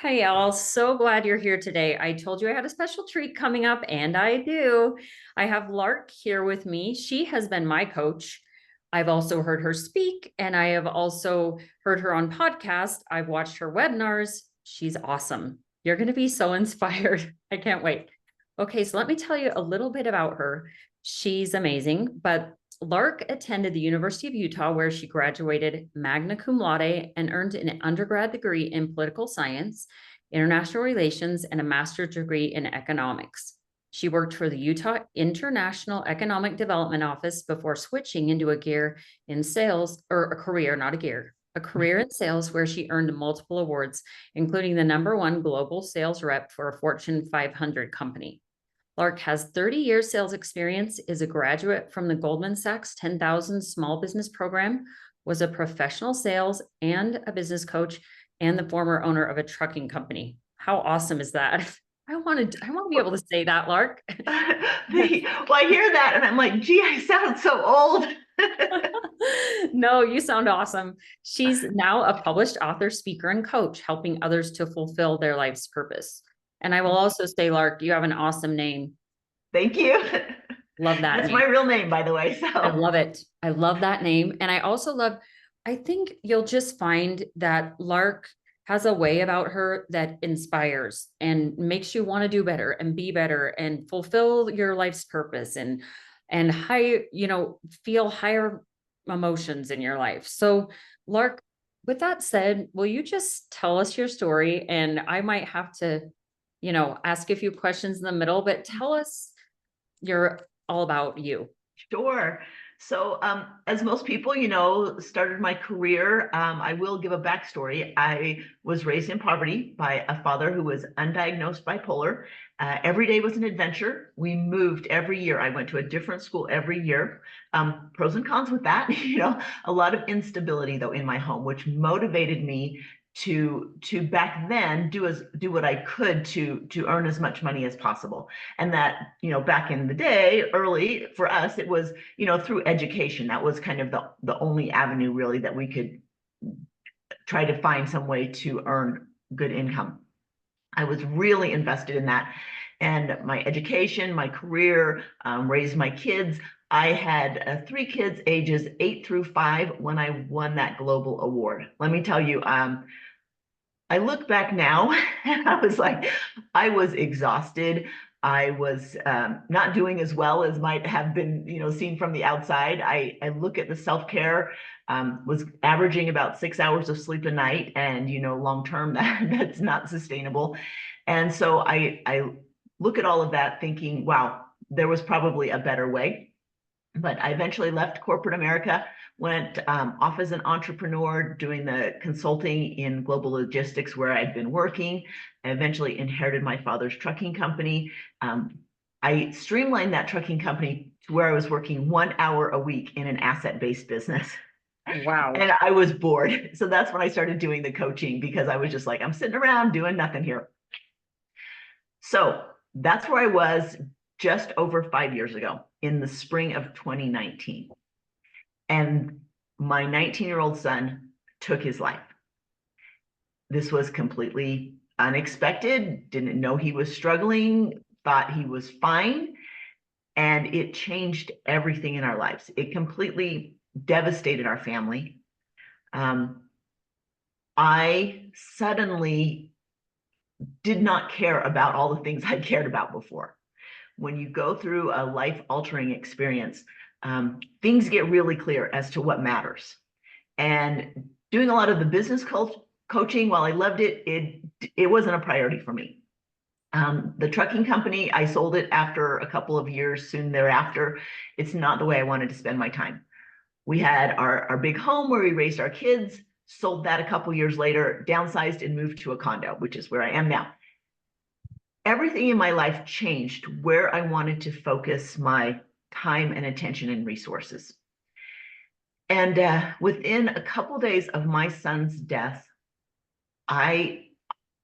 Hey, y'all. So glad you're here today. I told you I had a special treat coming up, and I do. I have Lark here with me. She has been my coach. I've also heard her speak, and I have also heard her on podcast. I've watched her webinars. She's awesome. You're going to be so inspired. I can't wait. Okay, so let me tell you a little bit about her. She's amazing, but Lark attended the University of Utah, where she graduated magna cum laude and earned an undergrad degree in political science, international relations, and a master's degree in economics. She worked for the Utah International Economic Development Office before switching into a gear in sales, or a career, not a gear, a career in sales where she earned multiple awards, including the #1 global sales rep for a Fortune 500 company. Lark has 30 years sales experience, is a graduate from the Goldman Sachs 10,000 Small Business Program, was a professional sales and a business coach, and the former owner of a trucking company. How awesome is that? I want to be able to say that, Lark. Well, I hear that and I'm like, gee, I sound so old. No, you sound awesome. She's now a published author, speaker, and coach, helping others to fulfill their life's purpose. And I will also say, Lark, you have an awesome name. Thank you. Love that That's name. my real name, by the way. I So love it. I love that name. And I also love, I think you'll just find that Lark has a way about her that inspires and makes you want to do better and be better and fulfill your life's purpose and high, feel higher emotions in your life. So, Lark, with that said, will you just tell us your story? And I might have to, ask a few questions in the middle, but tell us your all about you. sure. So, as most people, started my career. I will give a backstory. I was raised in poverty by a father who was undiagnosed bipolar. Every day was an adventure. We moved every year. I went to a different school every year. Pros and cons with that, a lot of instability though in my home, which motivated me to back then do what I could to earn as much money as possible. And that, back in the day, early for us, it was, through education. That was kind of the only avenue really that we could try to find some way to earn good income. I was really invested in that. And my education, my career, raised my kids. I had 3 kids, ages 8 through 5, when I won that global award. Let me tell you, I look back now and I was like, I was exhausted. I was not doing as well as might have been, seen from the outside. I look at the self-care, was averaging about 6 hours of sleep a night, and long term that's not sustainable. And so I look at all of that thinking, wow, there was probably a better way. But I eventually left corporate America, went off as an entrepreneur doing the consulting in global logistics where I'd been working. I eventually inherited my father's trucking company. I streamlined that trucking company to where I was working 1 hour a week in an asset-based business. Wow. And I was bored. So that's when I started doing the coaching, because I was just like, I'm sitting around doing nothing here. So that's where I was just over 5 years ago in the spring of 2019. And my 19-year-old son took his life. This was completely unexpected, didn't know he was struggling, thought he was fine. And it changed everything in our lives. It completely devastated our family. I suddenly did not care about all the things I cared about before. When you go through a life-altering experience, things get really clear as to what matters. And doing a lot of the business coaching, while I loved it, it wasn't a priority for me. The trucking company, I sold it after a couple of years soon thereafter. It's not the way I wanted to spend my time. We had our big home where we raised our kids, sold that a couple years later, downsized and moved to a condo, which is where I am now. Everything in my life changed where I wanted to focus my time and attention and resources. And within a couple days of my son's death, I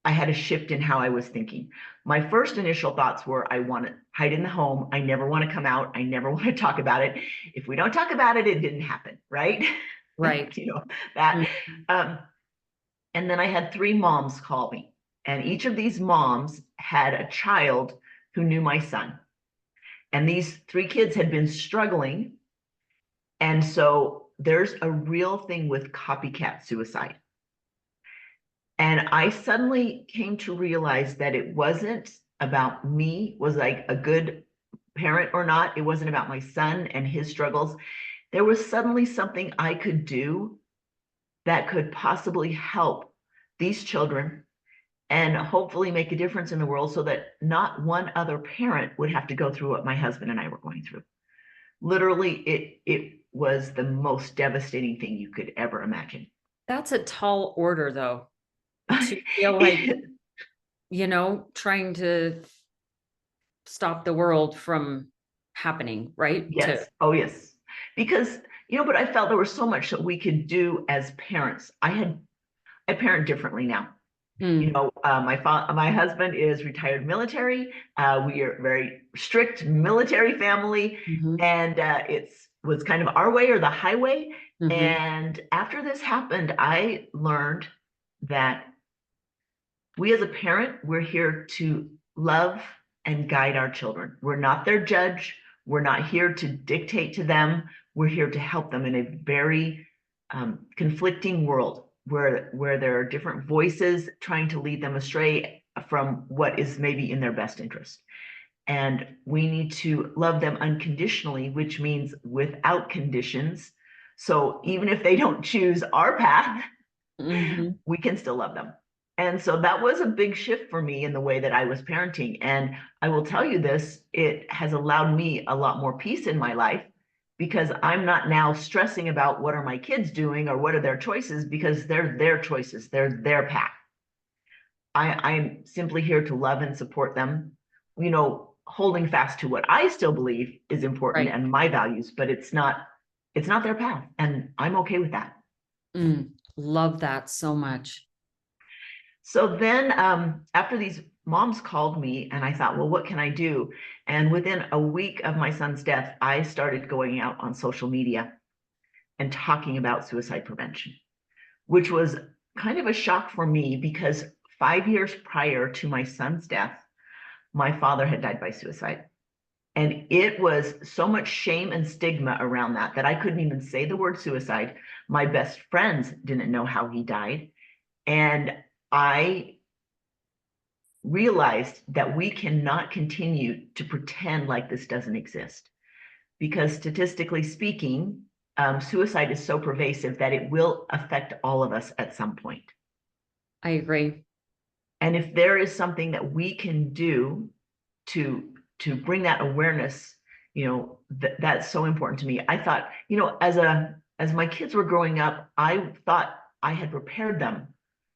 I had a shift in how I was thinking. My first initial thoughts were, I want to hide in the home. I never want to come out. I never want to talk about it. If we don't talk about it, it didn't happen, right? Right. you know that. Mm. Um, and then I had 3 moms call me. And each of these moms had a child who knew my son. And these three kids had been struggling. And so there's a real thing with copycat suicide. And I suddenly came to realize that it wasn't about me, was like a good parent or not. It wasn't about my son and his struggles. There was suddenly something I could do that could possibly help these children and hopefully make a difference in the world so that not one other parent would have to go through what my husband and I were going through. Literally, it was the most devastating thing you could ever imagine. That's a tall order, though, to feel like, trying to stop the world from happening, right? To Yes. Oh, yes. Because, but I felt there was so much that we could do as parents. I parent differently now. mm, My husband is retired military. We are very strict military family, mhm, and it's was kind of our way or the highway. mhm. And after this happened, I learned that we as a parent, we're here to love and guide our children. We're not their judge. We're not here to dictate to them. We're here to help them in a very conflicting world where there are different voices trying to lead them astray from what is maybe in their best interest. And we need to love them unconditionally, which means without conditions. So even if they don't choose our path, Mhm. we can still love them. And so that was a big shift for me in the way that I was parenting. And I will tell you this, it has allowed me a lot more peace in my life because I'm not now stressing about what are my kids doing or what are their choices because they're their choices, they're their path. I'm simply here to love and support them, holding fast to what I still believe is important Right. and my values, but it's not their path. And I'm okay with that. Love that so much. So then after these moms called me and I thought, well, what can I do? And within a week of my son's death, I started going out on social media and talking about suicide prevention, which was kind of a shock for me because 5 years prior to my son's death, my father had died by suicide. And it was so much shame and stigma around that I couldn't even say the word suicide. My best friends didn't know how he died. And I realized that we cannot continue to pretend like this doesn't exist because statistically speaking, suicide is so pervasive that it will affect all of us at some point. I agree. And if there is something that we can do to bring that awareness, that's so important to me. I thought, as my kids were growing up, I thought I had prepared them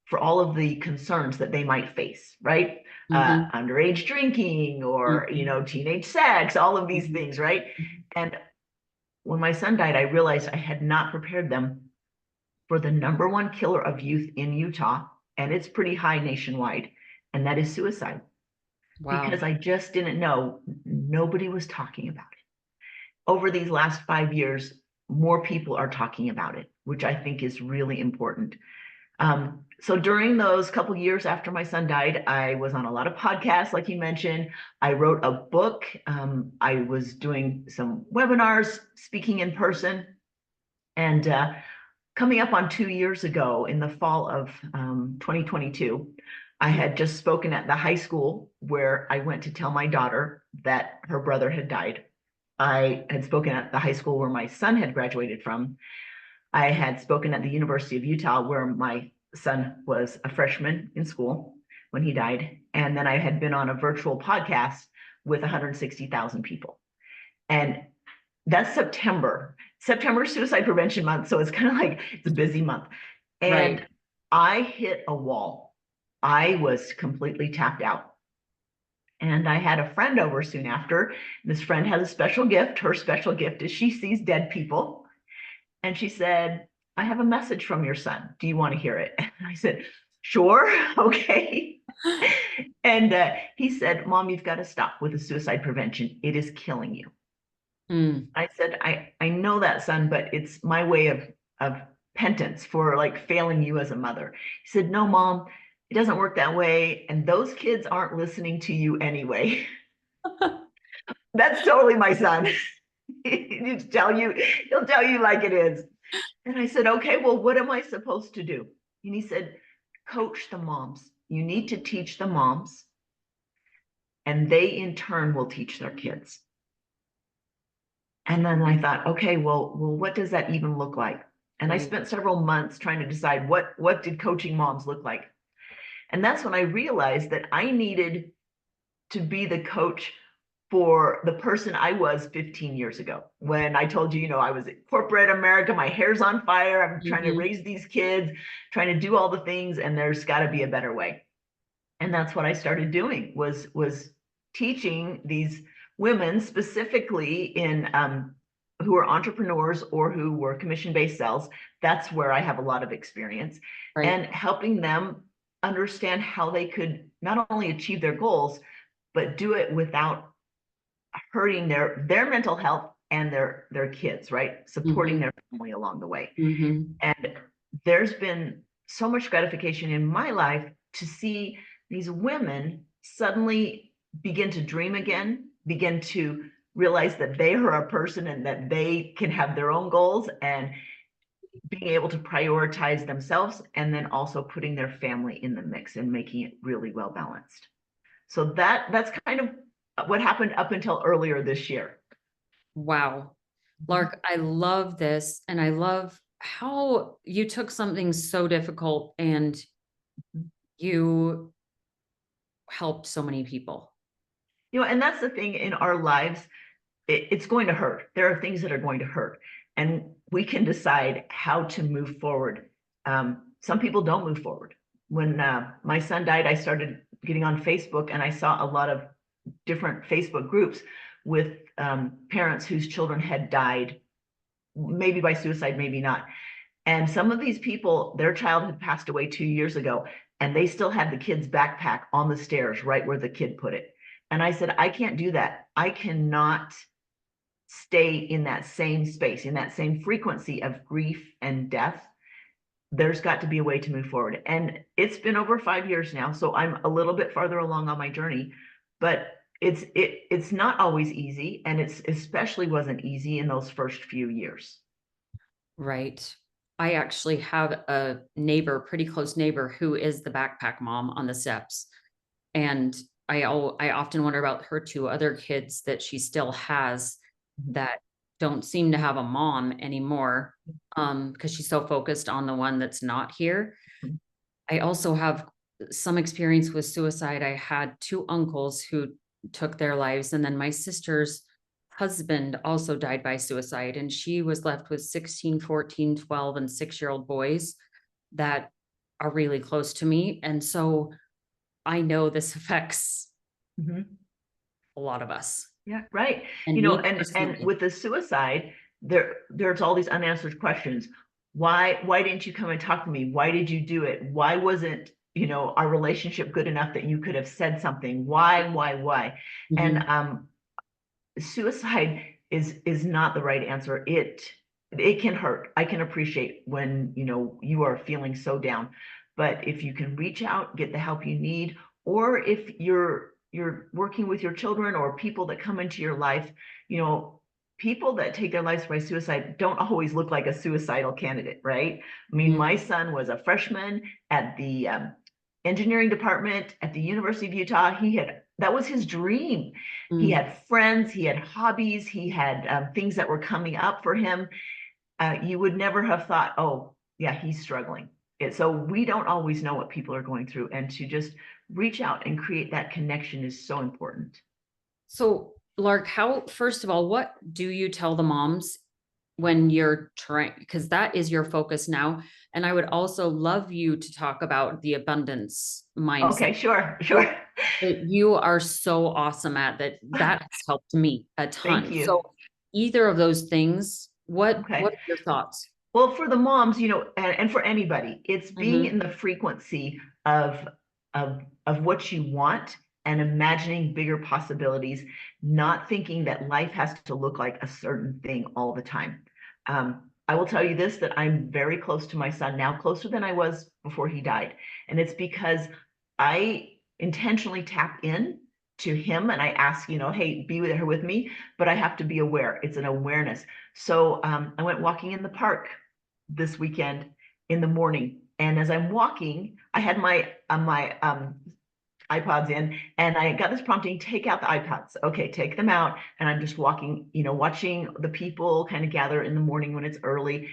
for all of the concerns that they might face, right? Mhm, Underage drinking or, mhm, teenage sex, all of these mhm, things, right? mhm. And when my son died, I realized I had not prepared them for the number one killer of youth in Utah, and it's pretty high nationwide, and that is suicide. Because Wow. I just didn't know, nobody was talking about it. Over these last 5 years, more people are talking about it, which I think is really important. So during those couple years after my son died, I was on a lot of podcasts, like you mentioned. I wrote a book. I was doing some webinars, speaking in person, and coming up on 2 years ago in the fall of 2022, I had just spoken at the high school where I went to tell my daughter that her brother had died. I had spoken at the high school where my son had graduated from. I had spoken at the University of Utah where my son was a freshman in school when he died. And then I had been on a virtual podcast with 160,000 people. And that's September. September Suicide Prevention Month. So it's kind of like it's a busy month. Right. And I hit a wall. I was completely tapped out. And I had a friend over soon after. This friend has a special gift. Her special gift is she sees dead people. And she said, I have a message from your son. Do you want to hear it? And I said, sure. Okay. And he said, Mom, you've got to stop with the suicide prevention. It is killing you. Mm, I said, I know that, son, but it's my way of penance for like failing you as a mother. He said, no, Mom, It doesn't work that way. And those kids aren't listening to you anyway. That's totally my son. He'll tell you like it is. And I said, okay, well, what am I supposed to do? And he said, coach the moms. You need to teach the moms, and they in turn will teach their kids. And then I thought, okay, well, what does that even look like? And I Right. spent several months trying to decide what did coaching moms look like. And that's when I realized that I needed to be the coach for the person I was 15 years ago. When I told you, I was in corporate America, my hair's on fire, I'm trying to Mhm. raise these kids, trying to do all the things, and there's got to be a better way. And that's what I started doing was teaching these women specifically in who are entrepreneurs or who were commission-based sales. That's where I have a lot of experience, Right. and helping them understand how they could not only achieve their goals, but do it without hurting their mental health and their kids, right? Supporting Mhm. their family along the way. Mhm. And there's been so much gratification in my life to see these women suddenly begin to dream again, begin to realize that they are a person and that they can have their own goals, and being able to prioritize themselves, and then also putting their family in the mix and making it really well balanced. So that's kind of what happened up until earlier this year. Wow. Lark, I love this. And I love how you took something so difficult and you helped so many people. And that's the thing in our lives. It's going to hurt. There are things that are going to hurt, and we can decide how to move forward. Some people don't move forward. When my son died, I started getting on Facebook, and I saw a lot of different Facebook groups with parents whose children had died, maybe by suicide, maybe not. And some of these people, their child had passed away 2 years ago, and they still had the kid's backpack on the stairs right where the kid put it. And I said, I can't do that. I cannot stay in that same space, in that same frequency of grief and death. There's got to be a way to move forward. And it's been over 5 years now, so I'm a little bit farther along on my journey, but it's not always easy, and it's especially wasn't easy in those first few years. Right. I actually have a neighbor, pretty close neighbor, who is the backpack mom on the steps. And I often wonder about her two other kids that she still has Mhm. that don't seem to have a mom anymore, because she's so focused on the one that's not here. I also have some experience with suicide. I had two uncles who took their lives, and then my sister's husband also died by suicide, and she was left with 16, 14, 12, and 6-year-old boys that are really close to me. And so I know this affects Mhm. a lot of us. Yeah, right. And me And personally. with the suicide, there's all these unanswered questions. Why didn't you come and talk to me? Why did you do it? Why wasn't, our relationship good enough that you could have said something? Why? And Mhm. suicide is not the right answer. It can hurt. I can appreciate when, you are feeling so down. But if you can reach out, get the help you need, or if you're working with your children or people that come into your life, you know, people that take their lives by suicide don't always look like a suicidal candidate, right? I mean, Mhm. my son was a freshman at the engineering department at the University of Utah. That was his dream. He Mm. had friends, he had hobbies, he had things that were coming up for him. You would never have thought, oh, yeah, he's struggling. So we don't always know what people are going through, and to just reach out and create that connection is so important. So, Lark, first of all, what do you tell the moms when you're trying? Because that is your focus now. And I would also love you to talk about the abundance mindset Okay, sure. that you are so awesome at that. That has helped me a Thank ton. So, you. either of those things, what Okay. are your thoughts? Well, for the moms, and for anybody, it's being in Hmm. the frequency of what you want, and imagining bigger possibilities, not thinking that life has to look like a certain thing all the time. I will tell you this, that I'm very close to my son now, closer than I was before he died. And it's because I intentionally tap in to him and I ask, hey, be with her with me, but I have to be aware. It's an awareness. So I went walking in the park this weekend in the morning. And as I'm walking, I had my iPods in, and I got this prompting, take out the iPods. Okay, take them out. And I'm just walking, watching the people kind of gather in the morning when it's early.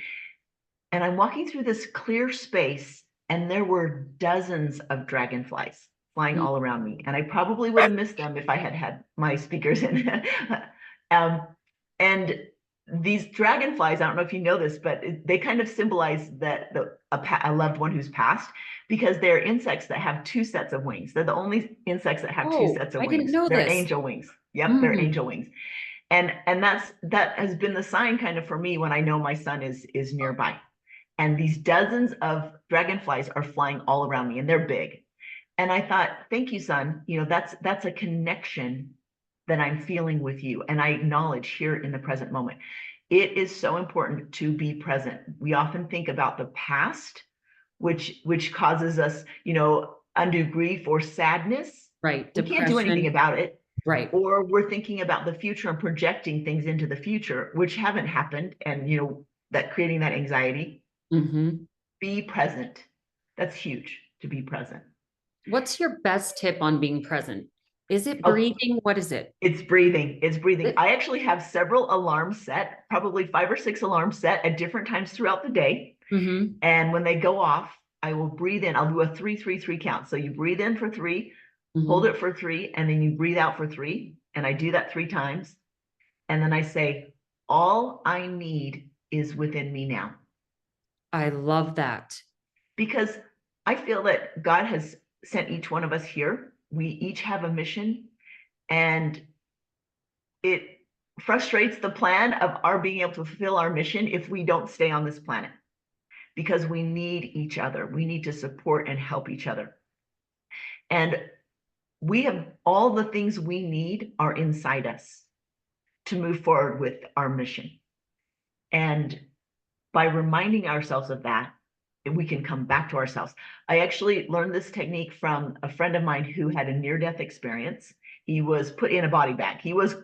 And I'm walking through this clear space, and there were dozens of dragonflies flying Mm. all around me. And I probably would have missed them if I had had my speakers in. um, and these dragonflies, I don't know if you know this, but they kind of symbolize that a loved one who's passed, because they're insects that have two sets of wings. They're the only insects that have two Oh, sets of I didn't wings. know They're this. angel wings. Yep, they're Mm. angel wings. And that has been the sign kind of for me when I know my son is nearby. And these dozens of dragonflies are flying all around me, and they're big. And I thought, thank you, son. That's a connection that I'm feeling with you. And I acknowledge here in the present moment. It is so important to be present. We often think about the past, which causes us, undue grief or sadness. Right. We can't do anything Depression. about it. Right. Or we're thinking about the future and projecting things into the future, which haven't happened, and that creating that anxiety. Hmm. Be present. That's huge, to be present. What's your best tip on being present? Is it Oh, breathing? What is it? it's breathing. It's breathing. It- I actually have several alarms set, probably 5 or 6 alarms set at different times throughout the day. Mhm. And when they go off, I will breathe in. I'll do a 3-3-3 count. So you breathe in for 3, hold Mhm. it for 3, and then you breathe out for 3. And I do that 3 times. And then I say, all I need is within me now. I love that. Because I feel that God has sent each one of us here. We each have a mission, and it frustrates the plan of our being able to fulfill our mission if we don't stay on this planet, because we need each other. We need to support and help each other. And we have all the things we need are inside us to move forward with our mission. And by reminding ourselves of that, we can come back to ourselves. I actually learned this technique from a friend of mine who had a near-death experience. He was put in a body bag. He was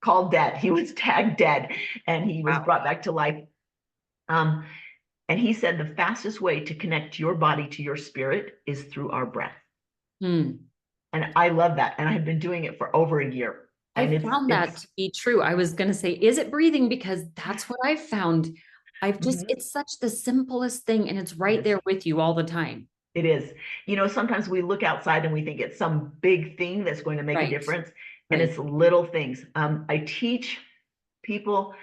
called dead. He was tagged dead, and he was Wow. brought back to life. Um, and he said the fastest way to connect your body to your spirit is through our breath. Hmm. And I love that. And I have been doing it for over a year. I And found that it's to be true. I was going to say, is it breathing? Because that's what I found. mhm, It's such the simplest thing and it's it right is. there with you all the time. It is. Sometimes we look outside and we think it's some big thing that's going to make a Right. difference, and Right. it's little things. I teach people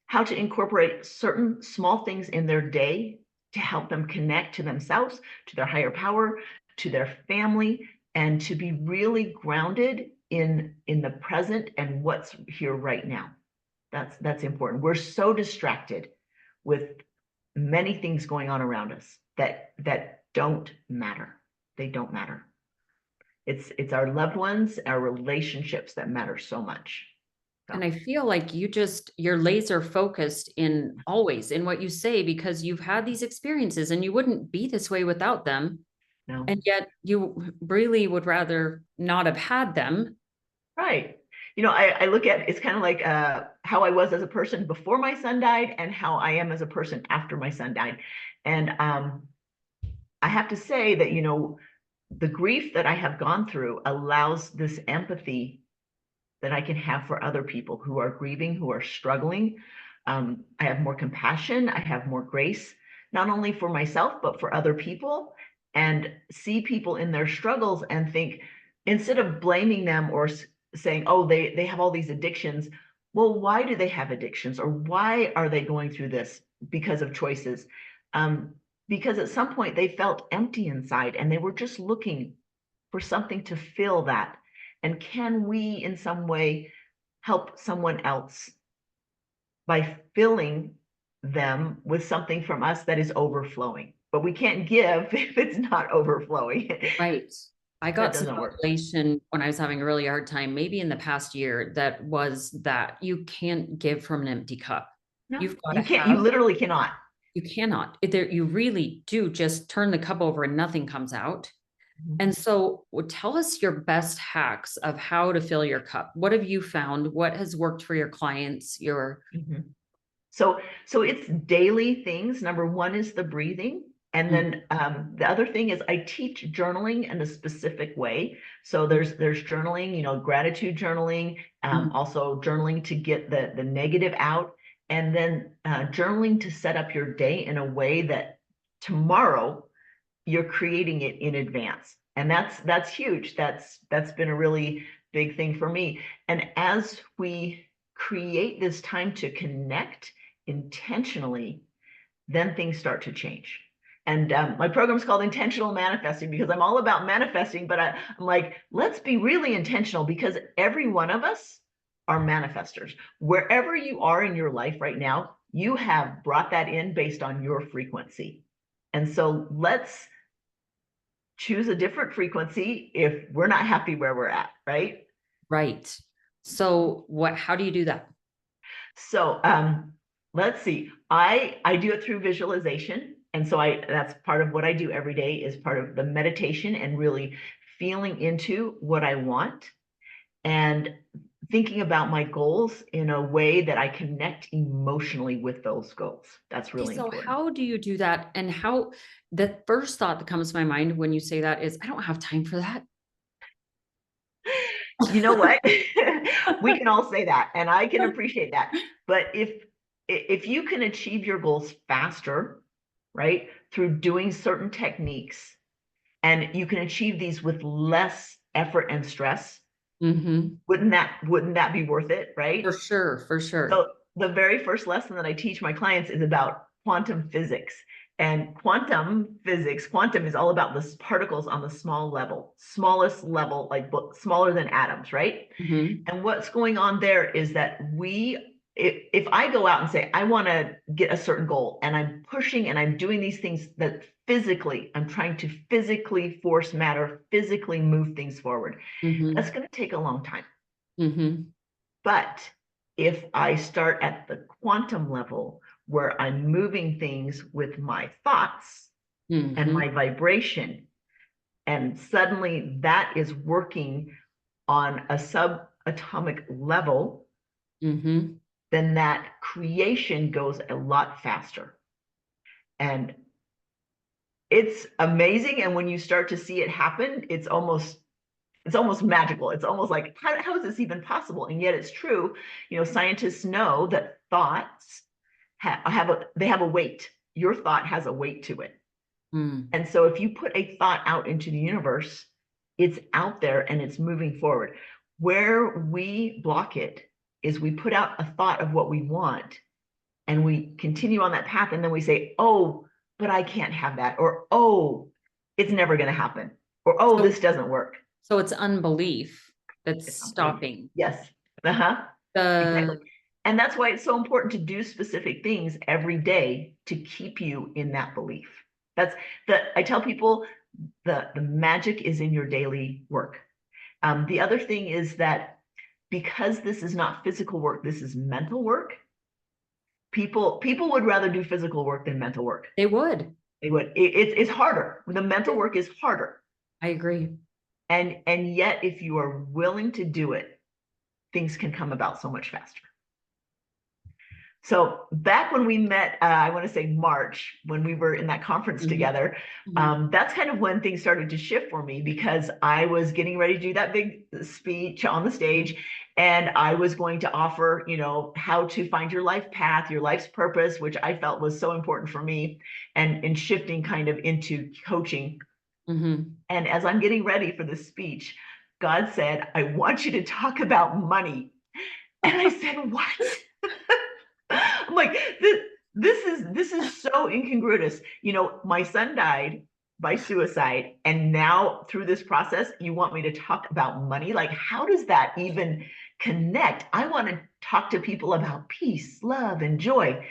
how to incorporate certain small things in their day to help them connect to themselves, to their higher power, to their family, and to be really grounded in the present and what's here right now. That's important. We're so distracted with many things going on around us that don't matter. They don't matter. It's our loved ones, our relationships that matter so much. And So I feel like you're laser focused in always in what you say because you've had these experiences and you wouldn't be this way without them. no, And yet you really would rather not have had them. right. I look at it's kind of like how I was as a person before my son died and how I am as a person after my son died. And I have to say that, the grief that I have gone through allows this empathy that I can have for other people who are grieving, who are struggling. I have more compassion, I have more grace, not only for myself, but for other people, and see people in their struggles and think, instead of blaming them or saying, oh, they have all these addictions. Well, why do they have addictions? Or why are they going through this? Because of choices. Um, because at some point they felt empty inside and they were just looking for something to fill that. And can we, in some way, help someone else by filling them with something from us that is overflowing? But we can't give if it's not overflowing. Right. I That got some doesn't work. revelation when I was having a really hard time, maybe in the past year, that was that you can't give from an empty cup. No, You've got to you can't. You have, literally cannot. you cannot. You really do just turn the cup over and nothing comes out. And so tell us your best hacks of how to fill your cup. What have you found? What has worked for your clients? Your Mhm. So it's daily things. Number one is the breathing. And mm, then the other thing is I teach journaling in a specific way. So there's journaling, gratitude journaling, mm, also journaling to get the negative out, and then journaling to set up your day in a way that tomorrow you're creating it in advance. And that's huge. That's been a really big thing for me. And as we create this time to connect intentionally, then things start to change. And my program is called Intentional Manifesting because I'm all about manifesting, but I'm like, let's be really intentional because every one of us are manifestors. Wherever you are in your life right now, you have brought that in based on your frequency. And so let's choose a different frequency if we're not happy where we're at, right? right. So how do you do that? So let's see. I do it through visualization. And so that's part of what I do every day is part of the meditation and really feeling into what I want and thinking about my goals in a way that I connect emotionally with those goals. That's Okay, really so important. how do you do that? And how the first thought that comes to my mind when you say that is, I don't have time for that. You know what? We can all say that, and I can appreciate that. But if you can achieve your goals faster, right, through doing certain techniques, and you can achieve these with less effort and stress, Hmm. wouldn't that be worth it, For right? sure, for sure. So the very first lesson that I teach my clients is about quantum physics. And quantum is all about the particles on the small level, smallest level, like smaller than atoms, right? Hmm. And what's going on there is that if I go out and say, I want to get a certain goal and I'm pushing and I'm doing these things that physically, I'm trying to physically force matter, physically move things forward, that's Hmm. going to take a long time. Hmm. But if I start at the quantum level where I'm moving things with my thoughts and Hmm. my vibration, and suddenly that is working on a subatomic level, Hmm. then that creation goes a lot faster. And it's amazing. And when you start to see it happen, it's almost magical. It's almost like, how is this even possible? And yet it's true. Scientists know that thoughts have a weight. Your thought has a weight to it. Mm. And so if you put a thought out into the universe, it's out there and it's moving forward. Where we block it is we put out a thought of what we want and we continue on that path. And then we say, oh, but I can't have that. Or, oh, it's never going to happen. Or, oh, So, this doesn't work. so it's unbelief that's It's unbelief. stopping Yes. Uh-huh. Exactly. the. And that's why it's so important to do specific things every day to keep you in that belief. I tell people the magic is in your daily work. The other thing is that because this is not physical work, this is mental work. People would rather do physical work than mental work. They would. They would. It's harder. The mental work is harder. I agree. And yet, if you are willing to do it, things can come about so much faster. So back when we met, I want to say March, when we were in that conference Hmm. together, Hmm. that's kind of when things started to shift for me because I was getting ready to do that big speech on the stage, and I was going to offer, how to find your life path, your life's purpose, which I felt was so important for me, and shifting kind of into coaching. Hmm. And as I'm getting ready for the speech, God said, I want you to talk about money. And I said, what? I'm like, this is so incongruous. My son died by suicide, and now through this process, you want me to talk about money? Like, how does that even connect? I want to talk to people about peace, love, and joy.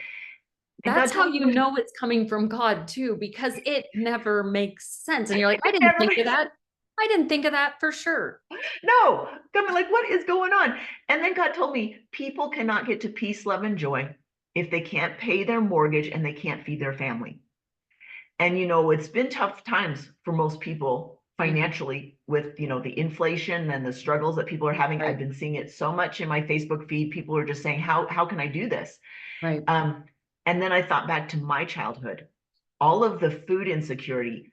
And God That's how told you me know it's coming from God too, because it never makes sense. And you're like, I it didn't never think of makes that. I didn't think of that for sure. no. I'm like, what is going on? And then God told me people cannot get to peace, love, and joy if they can't pay their mortgage and they can't feed their family. And it's been tough times for most people Mhm. financially with, the inflation and the struggles that people are having. I've Right. been seeing it so much in my Facebook feed. People are just saying, how can I do this? Right. Um, and then I thought back to my childhood, all of the food insecurity.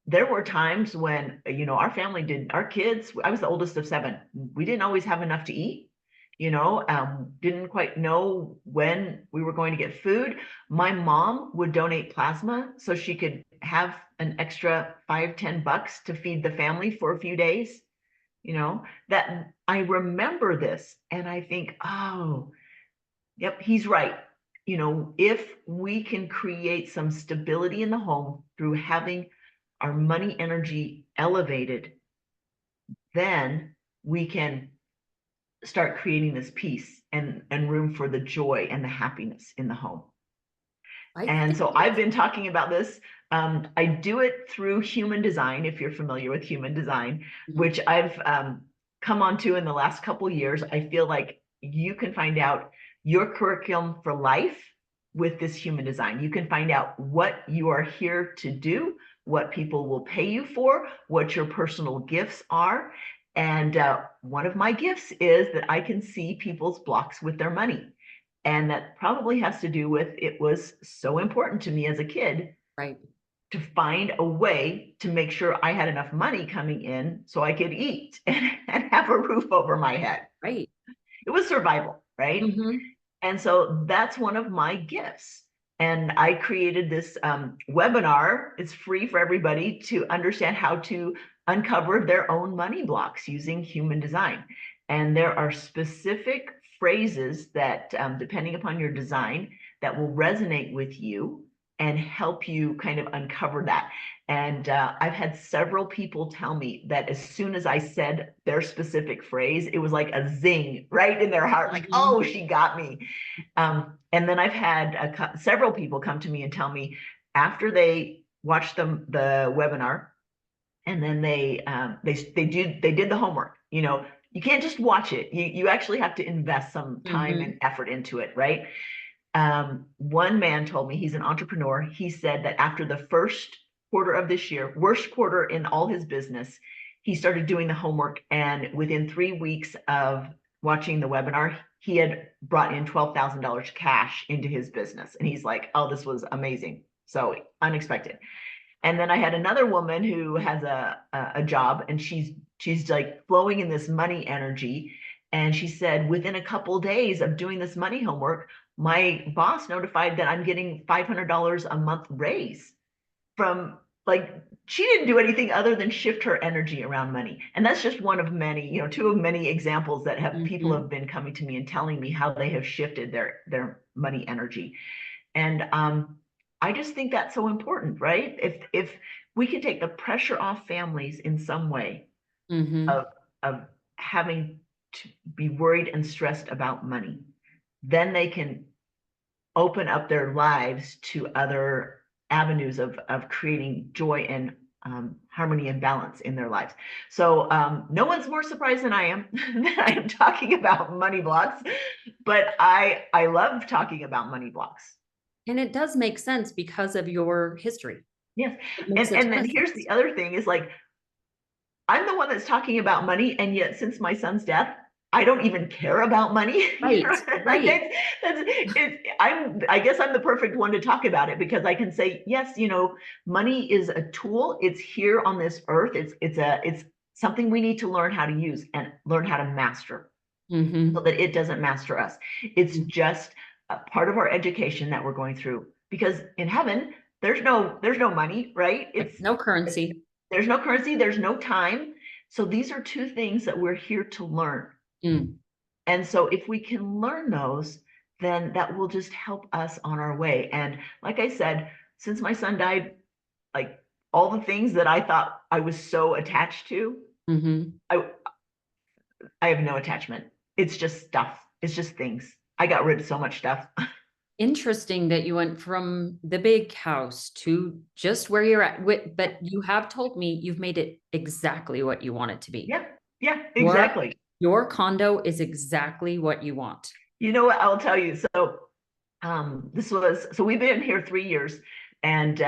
There were times when, our family did, our kids, I was the oldest of seven. We didn't always have enough to eat, didn't quite know when we were going to get food. My mom would donate plasma so she could have an extra 5, $10 to feed the family for a few days, that I remember this and I think, oh, yep, he's right. If we can create some stability in the home through having our money energy elevated, then we can start creating this peace and room for the joy and the happiness in the home. I And think so I've it's been talking about this. I do it through human design, if you're familiar with human design, Mhm. which I've come onto in the last couple of years. I feel like you can find out your curriculum for life with this human design. You can find out what you are here to do, what people will pay you for, what your personal gifts are. And one of my gifts is that I can see people's blocks with their money. And that probably has to do with it was so important to me as a kid right. to find a way to make sure I had enough money coming in so I could eat and have a roof over my head. Right. It was survival, right? Hmm. And so that's one of my gifts. And I created this webinar. It's free for everybody to understand how to uncover their own money blocks using human design. And there are specific phrases that, depending upon your design, that will resonate with you and help you kind of uncover that. And I've had several people tell me that as soon as I said their specific phrase, it was like a zing right in their heart, like, Hmm. oh, she got me. And then I've had several people come to me and tell me after they watched the webinar, and then they did the homework. You can't just watch it. You actually have to invest some time and Hmm. effort into it, right? One man told me, he's an entrepreneur. He said that after the first quarter of this year, worst quarter in all his business, he started doing the homework. And within 3 weeks of watching the webinar, he had brought in $12,000 cash into his business. And he's like, oh, this was amazing. So unexpected. And then I had another woman who has a job, and she's like flowing in this money energy. And she said, within a couple of days of doing this money homework, my boss notified that I'm getting $500 a month raise from, like, she didn't do anything other than shift her energy around money. And that's just one of many, two of many examples that have people Hmm. have been coming to me and telling me how they have shifted their money energy. And I just think that's so important, right? If we can take the pressure off families in some way Hmm. of of having to be worried and stressed about money, then they can open up their lives to other avenues of creating joy and harmony and balance in their lives. So no one's more surprised than I am that I am talking about money blocks, but I love talking about money blocks. And it does make sense because of your history. Yes. It makes And a and ton then of here's sense. the other thing is, like, I'm the one that's talking about money, and yet since my son's death, I don't even care about money. Right. Like Right. I guess I'm the perfect one to talk about it because I can say, yes, money is a tool. It's here on this earth. It's something we need to learn how to use and learn how to master so Hmm. that it doesn't master us. It's just a part of our education that we're going through, because in heaven there's no money, right? Right. No currency. There's no currency, there's no time. So these are two things that we're here to learn. Mm. And so if we can learn those, then that will just help us on our way. And like I said, since my son died, like, all the things that I thought I was so attached to, Hmm. I I have no attachment. It's just stuff. It's just things. I got rid of so much stuff. Interesting that you went from the big house to just where you're at. But you have told me you've made it exactly what you want it to be. Yeah, yeah, Your exactly. your condo is exactly what you want. You know what? I'll tell you. So we've been here 3 years, and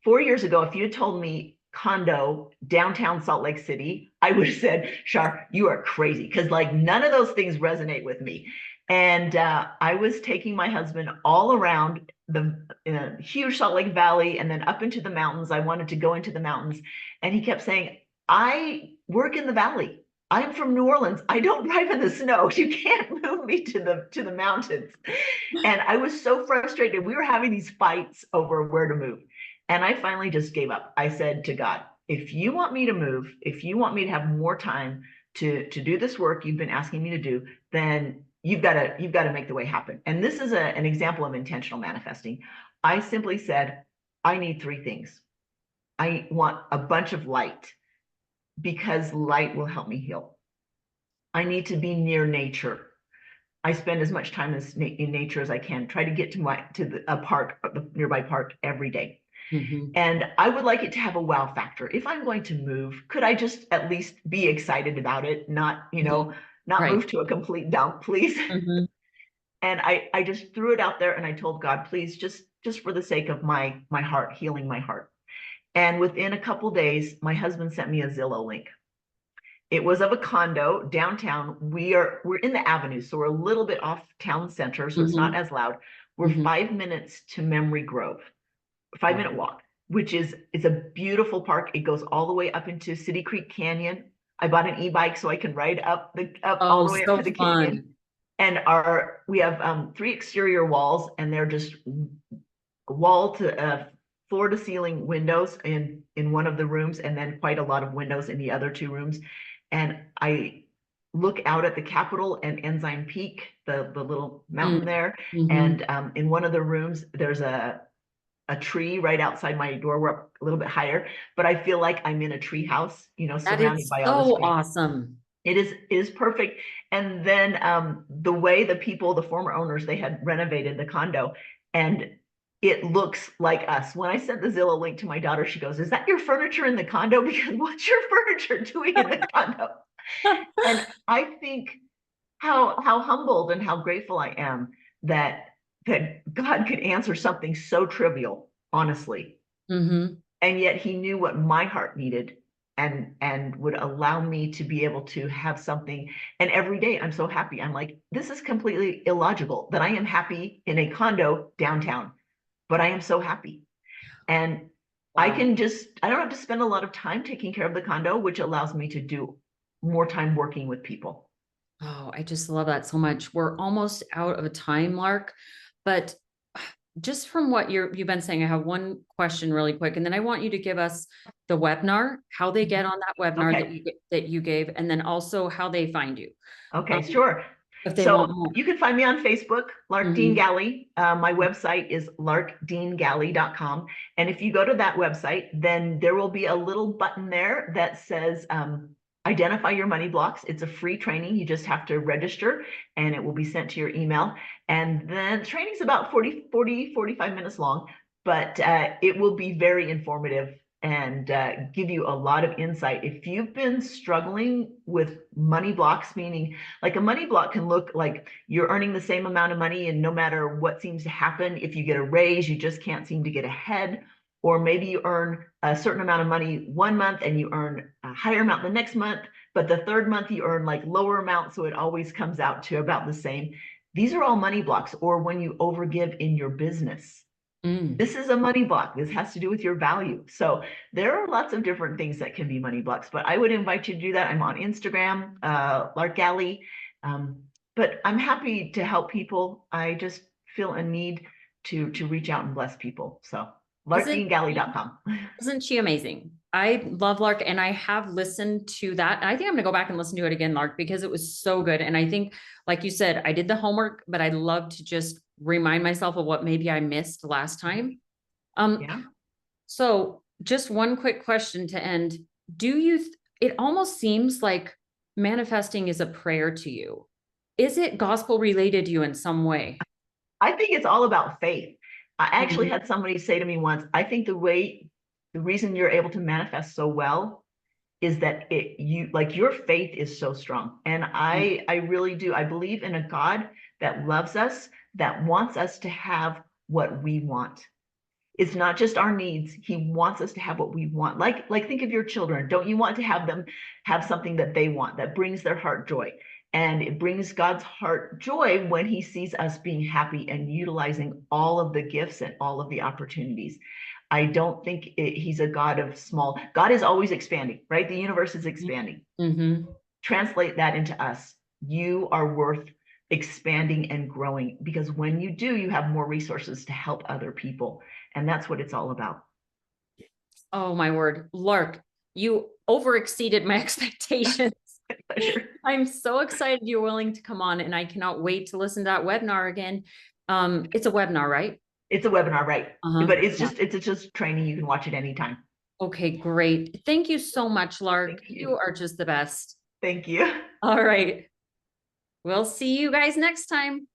4 years ago, if you had told me condo downtown Salt Lake City, I would have said, Shar, you are crazy. Cause like none of those things resonate with me. And I was taking my husband all around the huge Salt Lake Valley and then up into the mountains. I wanted to go into the mountains. And he kept saying, I work in the valley. I'm from New Orleans. I don't drive in the snow. You can't move me to the mountains. And I was so frustrated. We were having these fights over where to move. And I finally just gave up. I said to God, if you want me to move, if you want me to have more time to do this work you've been asking me to do, then you've got to make the way happen. And this is an example of intentional manifesting. I simply said, I need three things. I want a bunch of light because light will help me heal. I need to be near nature. I spend as much time in nature as I can. Try to get to a park, the nearby park every day. Mm-hmm. And I would like it to have a wow factor. If I'm going to move, could I just at least be excited about it? Not, Mm-hmm. not Right. move to a complete dump, please. Mm-hmm. And I just threw it out there and I told God, please, just for the sake of my heart, healing my heart. And within a couple days, my husband sent me a Zillow link. It was of a condo downtown. We're in the avenue, so we're a little bit off town center, so it's not Mm-hmm. as loud. We're Mm-hmm. 5 minutes to Memory Grove, 5 minute Wow. walk, which is it's a beautiful park. It goes all the way up into City Creek Canyon. I bought an e-bike so I can ride up all Oh, the way up so to the canyon. fun. And we have three exterior walls, and they're just wall to floor to ceiling windows in one of the rooms, and then quite a lot of windows in the other two rooms. And I look out at the Capitol and Ensign Peak, the little mountain there. Mm-hmm. And in one of the rooms, there's a tree right outside my door. We're up a little bit higher, but I feel like I'm in a tree house, That surrounded is by all this so green. awesome. It is perfect. And then the way the former owners, they had renovated the condo, and it looks like us. When I sent the Zillow link to my daughter, she goes, "Is that your furniture in the condo? Because what's your furniture doing in the condo?" And I think how humbled and how grateful I am that God could answer something so trivial, honestly, Mm-hmm. and yet he knew what my heart needed and would allow me to be able to have something. And every day I'm so happy. I'm like, this is completely illogical that I am happy in a condo downtown, but I am so happy. And Wow. I don't have to spend a lot of time taking care of the condo, which allows me to do more time working with people. Oh, I just love that so much. We're almost out of a time, Lark, but just from what you've been saying, I have one question really quick, and then I want you to give us the webinar, how they get on that webinar Okay. that you gave, and then also how they find you, Okay, um, sure. if they So want more. you can find me on Facebook, Lark Dean Mm-hmm. Galley. My website is larkdeangalley.com. And if you go to that website, then there will be a little button there that says identify your money blocks. It's a free training. You just have to register and it will be sent to your email. And then the training's about 45 minutes long, but it will be very informative and give you a lot of insight. If you've been struggling with money blocks, meaning like a money block can look like you're earning the same amount of money, and no matter what seems to happen, if you get a raise, you just can't seem to get ahead. Or maybe you earn a certain amount of money one month and you earn a higher amount the next month, but the third month you earn like lower amount, so it always comes out to about the same. These are all money blocks. Or when you overgive in your business, Mm. this is a money block. This has to do with your value. So there are lots of different things that can be money blocks, but I would invite you to do that. I'm on Instagram, Lark Galley. Um, but I'm happy to help people. I just feel a need to reach out and bless people. So Isn't larkdeangalley.com. isn't she amazing? I love Lark, and I have listened to that. And I think I'm gonna go back and listen to it again, Lark, because it was so good. And I think, like you said, I did the homework, but I love to just remind myself of what maybe I missed last time. Um, Yeah. so just one quick question to end. Do you, it almost seems like manifesting is a prayer to you. Is it gospel related to you in some way? I think it's all about faith. I actually Mhm. had somebody say to me once, I think the reason you're able to manifest so well is that your faith is so strong. And I really do. I believe in a God that loves us, that wants us to have what we want. It's not just our needs. He wants us to have what we want. Like think of your children. Don't you want to have them have something that they want that brings their heart joy? And it brings God's heart joy when he sees us being happy and utilizing all of the gifts and all of the opportunities. I don't think he's a God of small. God is always expanding, right? The universe is expanding. Mm-hmm. Translate that into us. You are worth expanding and growing, because when you do, you have more resources to help other people. And that's what it's all about. Oh my word, Lark, you over exceeded my expectations. Pleasure. I'm so excited you're willing to come on, and I cannot wait to listen to that webinar again. It's a webinar, right? It's a webinar, right? Uh-huh. But Yeah. it's just training. You can watch it anytime. Okay, great. Thank you so much, Lark. Thank You you. are just the best. Thank you. All right. We'll see you guys next time.